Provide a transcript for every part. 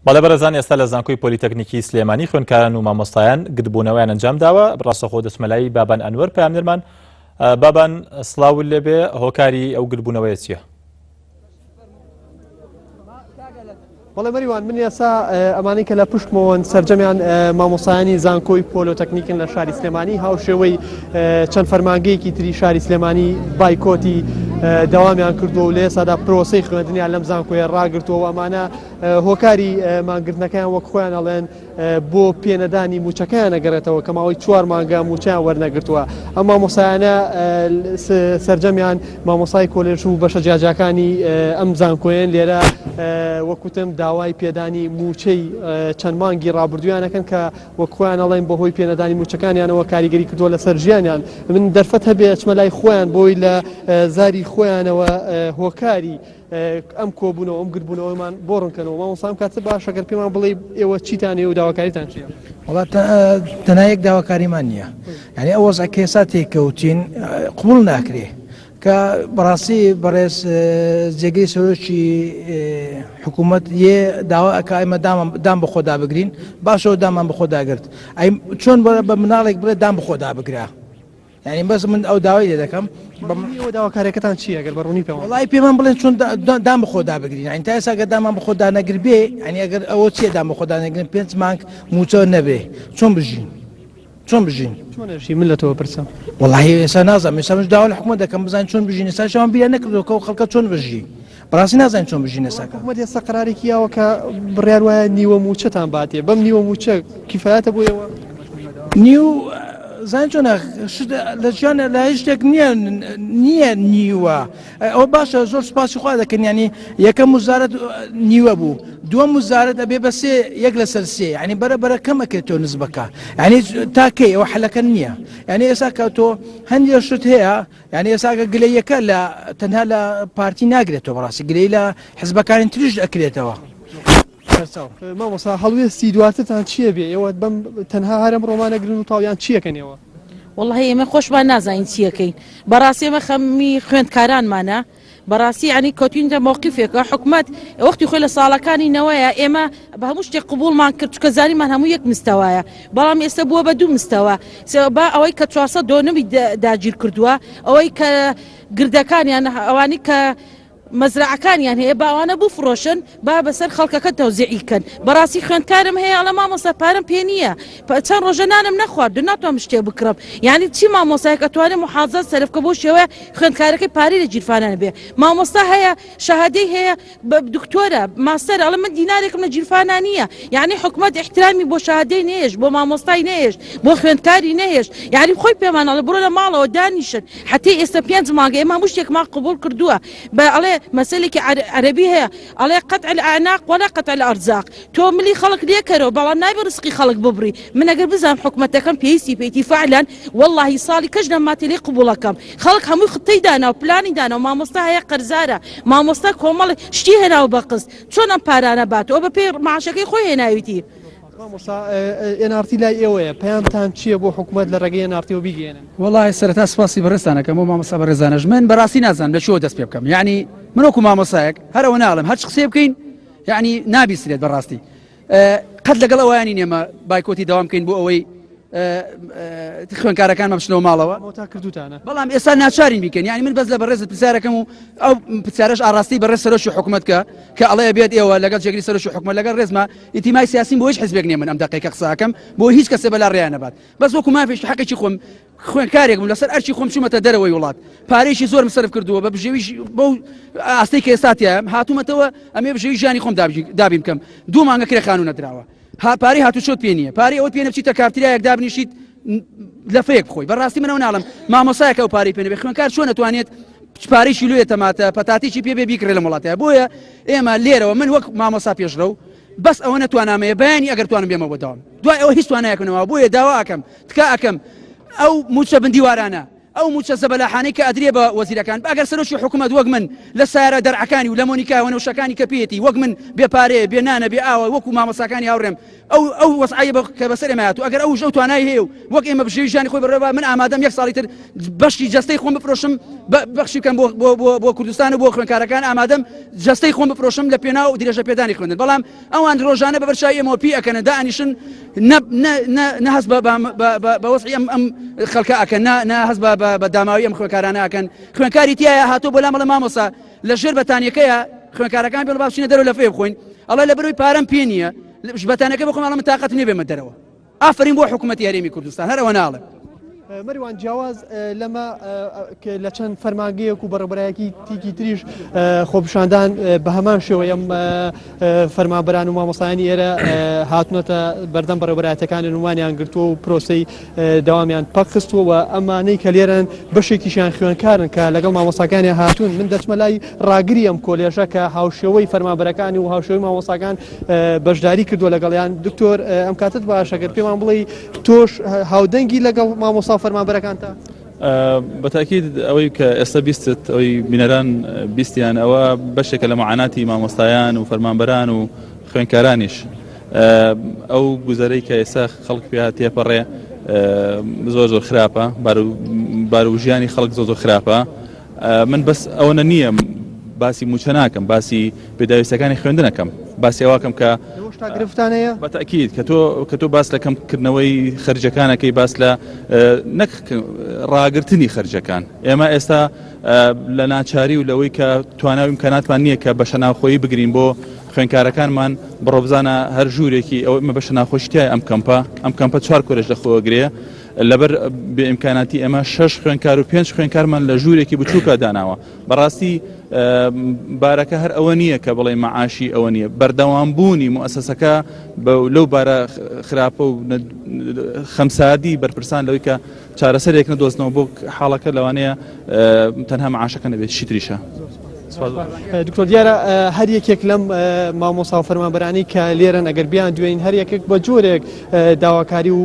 بەڵێ بەرەزان ئێستا لە زانکۆی پۆلۆتەکنیکی سلێمانی خوێندکاران و مامۆستایان گرتبوونەوەیان ئەنجام داوە. ڕاستەخۆ دەسمەلایی بابان ئەنوەر پەیامنەرمان. بابان سڵاو لێبێ، هۆکاری ئەو گرتبوونەوەیە چییە؟ بەڵێ مەریوان، من ئێستا ئەمانەی کە لە پشتمەوەن سەرجەمیان مامۆستایانی زانکۆی پۆلۆتەکنیکن لە شاری سلێمانی، هاوشێوەی چەند فەرمانگەیەکی تری شاری سلێمانی بایکۆتی دەوامیان کردووە و لە ئێستادا پرۆسەی خوێندنیان لەم زانکۆیە ڕاگرتووە. ئەمانە هۆکاری مانگرتنەکەیان وەک خۆیان ئەڵێن بۆ پێنەدانی موچەکەیان نەگەڕێتەوە کە ماوەی 4 مانگە موچیان وەرنەگرتووە. ئەم مامۆستایانە سەرجەمیان مامۆستای کۆلێژ و بەشە جیاجەکانی ئەم زانکۆیان لێرە وەکوتم داوای پێدانی موچەی چەند مانگی ڕابردویانەکەن کە وەک خۆیان ئەڵێن بەهۆی پێنەدانی موچەکانیانەوە کاریگەری کردووە لەسەر ژیانیان. من دەرفەت هەبێ ئەچمە لای خۆیان بۆی لە زاری خۆیانەوە هۆکاری ئەم کۆبوونەوە ئەم گرتبوونەوەمان بۆ ڕوونکەنەوە. مامۆستام کاتە باشە گەر پێمان بڵێ ئێوە چیتان هەیە و داواکاریتان چییە؟ وڵات تەنها یەک داواکاریمان نییە، یعنی ئەو وەزع کێسا تێکەوتین قبول ناکرێ کە بەڕاستی بەڕێز جێگەی سەرۆکی حکوومەت یێ داوا ئەکا ئێمە دام بە خۆدا بگرین، باشەوە دامان بە خۆداگرت. چۆن بە مناڵێک بڵێ دام بە خۆدا بگرا، یعنی بەس من ئەو داوای لێ دەکەم. ئەوە داواکاریەکەتان چییە گەر بەڕوونی پێم؟ وڵای پێمان بڵێن چۆن دام بە خۆدا بگرین، یعنی تا ئێستا گەر دامان بە خۆدا نەگر بێ، یعنی ئەگەر ئەوە چیە دام بە خۆدا نەگرن 5 مانگ موچە نەبێ چۆن بژین؟ چۆن بژین؟ چۆنشی من لە تۆ پرسم؟ وڵی ئێستا نازانم، ئێستا داوا لە حکوومەت دەکەم بزانین چۆن بژین. ئێستا شەوان بیان نەکردەوە کە خەڵکە چۆن بژی، بەڕاستی نازانین چۆن بژین. ئێستا حکوومەت ئێستا قەرارێکی یاوە کە بڕیار وایە نیوە موچەتان باتێ، بەم نیوە موچە کیفایەتە بۆ ئێوە؟ نیو زان چۆن لە ژیان لە هیچ شتێک نییە نیوە. ئەوە باشە، زۆر سوپاسی خوا دەکەن، ینی یەکەم وزارەت نیوە بوو، دووەم وزارەت ئەبێ بە سێ یەک لەسەر سێ، ینی بەرەبەرە کەمەکرێتەوە نسبەکە، ینی تاکەی ئەوە حەلەکە نییە. ینی ئێستا کە تۆ هەندێک شت هەیە، ینی ئێساکە گلەیەکە لە تەنها لە پارتی ناگرێتەوە، بەڕاستی گلەی لە حیزبەکانی تریش ئەکرێتەوە. مامۆستا هەڵوێستی دواترتان چییە بێ؟ ئێوە بەم تەنها هەرم ڕۆمانەگرن و تاویان چیەکەنەوە؟ والله ئێمە خۆشمان نازانین چیەکەین، بەڕاستی ئێمە خەمی خوێندکارانمانە، بەڕاستی ینی کەوتوینە موقیفێکە حکوومەت وەختی خۆی لە ساڵەکانی نەوەیە ئێمە بە هەموو شتێک قبوڵمان کرد چکە زانیمان هەموو یەک مستەوایە، بەڵام ئێستا بووە بە 2 مستەوە. با ئەوەی کە 402 داگیر کردووە، ئەوەی کە گردەکانیان ئەوانی کە مەزرعەکانیان هەیە باوانە بفرۆشن، با بەسەر خەڵکەکە تەوزیعیکەن. بەڕاستی خوێندکارم هەیە ئەڵە مامۆستا پارەم پێ نییە، چەند ڕۆژە نانم نەخوارد، ناتوانم شتێ بکڕم. یعنی چی مامۆستایەکە توانێت محافزەت سەرفکە بۆ شێوەیە خوێندکارەکەی پارەی لە جیرفانان بێ. مامۆستا هەیە شەهادەی هەیە دکتۆرە ماستەر، ئەڵە من دینارێکم لە جیرفانان نییە. یعنی حکوومەت احترامی بۆ شەهادەی نەهێش، بۆ مامۆستای نەهێش، بۆ خوێندکاری نەهێش. یعنی خۆی پێمان ئەڵێ بڕۆ لە ماڵەوە دانیشن، حتی ئێستا 5 مانگە ئێمە هەموو شتێکمان قبوڵ کردووە. ئەڵێ مەسەلێکی عربي هي على قطع الأعناق ولا قطع الأرزاق. تو ملي خلق ليكرو بابا نايب رزقي خلق ببري من أجر بزام حكومتكم بيتي فعلا والله صالي كجنا ما تلي قبولكم خلق هم خطي دانا وبلاني دانا وما مستها قرزارة ما مستك هم شتي هنا وبقص شو نبارانا بات وببير مع شكي خوي هنا يتي مامۆستا ئێنارتی لای ئێوەیە پەیامتان چییە بۆ حکوومەت لە ڕێگەی ئێنارتیەوە بیگەێنن؟ وڵای سەرەتا سوپاسی بەڕێستانەکەم و مامۆستا بەڕێزانەش من بەڕاستی نازانم لە چۆ دەست پێ بکەم، یعنی من وەکو مامۆستایەک هەرەوە ناڵم هەرچ قسێ بکەین یعنی نابیسترێت بەڕاستی. قەت لەگەڵ ئەوانی نێمە بایکۆتی داوام بکەین بۆ ئەوەی خوێندکارەکانمان بچنەوە ماڵەوە کردوتانە، بەڵام ئێستا ناچارین بیکەین. یعنی من بەس لە بەڕێزت پرسیارەکەم و ئەو پرسیارەش ئاڕاستی بەڕێز سەرۆکی حکوومەتکە کە ئەڵێ بێت ئێوە لەگەڵ جێگری سەرۆکی حکوومەت لەگەڵ ڕێزمە ئیتیمای سیاسیم بۆ هیچ حیزبێک نییە. من ئەم دەقیقە قساکەم بۆ هیچ کەسێ بەلا ڕێیان نەبات، بەس وەکو مافێش حەقێکی خۆم خوێندکارێک بووم لەسەر ئەرچی خۆم چوومەتە دەرەوەی وڵات، پارەیەکی زۆر مصرف کردووە بە بژێویش بەو ئاستەی کە ئێستاتیایە هاتوومەتەوە ئەمێ بژێوی ژیانی خۆم دابین بکەم. 2 مانگە کرێ خانوو نەدراوە، پارەی هاتوو چۆت پێ نییە، پارەی ئەوت پێ نەبچیتە کارتریایەک دابنیشیت لە فەیەک بخۆی. بەڕاستی منەوە ناڵم مامۆستایەکە ئەو پارەی پێ نەبێ، خوێندکار چۆن نەتوانێت پارەیشی لێ تەماتە پەتاتێکی پێ بێ بیکرێ لە وڵاتەیە. بۆیە ئێمە لێرەوە من وەک مامۆستا پێشڕە و بەس ئەوە نەتوانامەیە بەیانی ئەگەر توانم بێمە بۆ داوام، دوای ئەوە هیچ توانایەکەنەوە. بۆیە داوا ئەکەم تکا ئەەکەم ئەو موچە بندیوارانە ئەو موچە زەبەلاحانەی کە ئەدرێ بە وەزیرەکان ئەگەر سەرۆکی حکوومەت وەک من لە سارە دەرعەکانی و لە مۆنیکا وەنەوشەکانی کە پێێتی وەک من بێپارێ بێنانە بێ ئاوە وەکو مامۆستاکانی هاوڕێم ئەو وەسعایە کە بەسەر ئێمەهات و ئەگەر ئەو ژەو توانای هەیە و وەک ئێمە بژێوی ژیانی خۆی بڕێبە من ئامادەم یەک ساڵی تر بەشی جەستەی خۆم بفرۆشم بەخشی بکەم بۆ کوردستان و بۆ خوێندکارەکان ئامادەم جەستەی خۆم بفرۆشم لە پێنا و درێژە پێدانی خوێندن بەڵام ئەوان ڕۆژانە بە بەرچاوی ئەمۆپی ئەکەنە دائنیشن نەهەست بە وەسعی ئەم خەڵکە ئەکەن نەهەست بە داماوی ئەم خوێندکارانە ئەکەن خوێندکاری تایە هاتۆ بۆ لام بەڵێ مامۆستا لە ژێر بەتانیەکەیە خوێندکارەکان بێڵ باشینە دەرەوە لە فێ بخۆین ئەڵێ لە بەرەوەی پارەم پێ نییە بەتانەکە بخۆم ئەڵە من تااقەت نییە بێمە دەرەوە ئافرین بۆ حکوومەتی هەرێمی کوردستان هەرەوە ناڵێ مەریوان جیاواز لەمە لە چەند فەرمانگەیەک و بەڕێبەرایەکی تیکی تریش خۆپشاندان بە هەمان شێوەیە ئەم فەرمانبەران و مامۆستایانی ئێرە هاتوونەتە بەردەم بەڕێبەرایەتەکانی نومانیان گرتووە و پرۆسەی دەوامیان پەخستووە و ئەمانەی کە لێرەن بەشێکیشیان خوێندکارن کە لەگەڵ مامۆستاکانی هاتوون من دەچمە لای ڕاگری ئەم کۆلێژە کە هاوشێوەی فەرمانبەرەکانی و هاوشێوەی مامۆستاکان بەشداری کردووە لەگەڵیان دکتۆر ئەم کاتت باشە گەر پێمان بڵێ تۆش هاودەنگی لەگەڵ مامۆستا فەرمانبەرەکانتە بەتاکید ئەوەی کە ئێستا بیستت ئەوەی بینەران بیستیان ئەوە بەشێکە لە معاناتی مامۆستایان و فەرمانبەران و خوێندکارانیش ئەو گوزەرەی کە ئێستا خەڵک پێ تێپەڕێ زۆر خراپە باروژیانی خەڵک زۆر خراپە من بەس ئەوە نییە باسی موچە ناکەم باسی پێداویستەکانی خوێندنەکەم باسی ئەواکەم کە گرفتانەیە بەتاکید کە تۆ باس لە کەمکردنەوەی خەرجەکانەکەی باس لە نەک ڕاگررتنی خەرجەکان ئێمە ئێستا لە ناچاری و لەوەی کە تواناوی امکاناتمان نییە کە بەشە ناوخۆیی بگرین بۆ خوێندکارەکانمان بڕۆبزانە هەر ژوورێکی ئەوە ئمە بەشە ناخۆشتیای ئەم کەمپە 4 کۆرەژ لەخۆگرێ لەبەر بێئیمکاناتی ئەمە 6 خوێندکار و 5 خوێندکارمان لە ژوورێکی بچووکە داناوە بەڕاستی بارەکە هەر ئەوە نییە کە بڵێ مەعاشی ئەوە نییە بەردەوامبوونی مؤسسەکە لەو بارە خراپە و خەمسادی بەرپرسان لەوەی کە چارەسەرێک نەدۆزنەوە بۆ حاڵەکە لەوانەیە تەنها مەعاشەکە نەبێت شی تریشە دکتۆر دیارە هەر یەکێک لەم مامۆستا و فەرمانبەرانی کە لێرەن ئەگەر بیان دوێن هەر یەکێک بە جۆرێک داواکاری و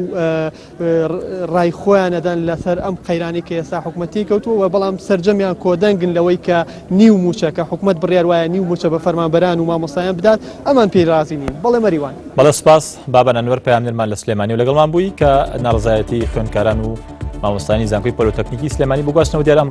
ڕای خۆیان ئەدەن لەسەر ئەم قەیرانی کە ئێستا حکوومەتی کەوتووە بەڵام سەرجەمیان کۆدەنگن لەوەی کە نیو موچە کە حکوومەت بڕیار وایە نیو موچە بە فەرمانبەران و مامۆستایان بدات ئەمان پێی رازی نین بەڵێ مەریوان بەڵێ سپاس بابەن ئەنوەر پەیامنەرمان لە سلێمانی و لەگەڵمان بووی کە ناڕزایەتی خوێندکاران و مامۆستایانی زانکۆی پۆلۆتەکنیکی سلێمانی بۆ گواستنەوە دیارە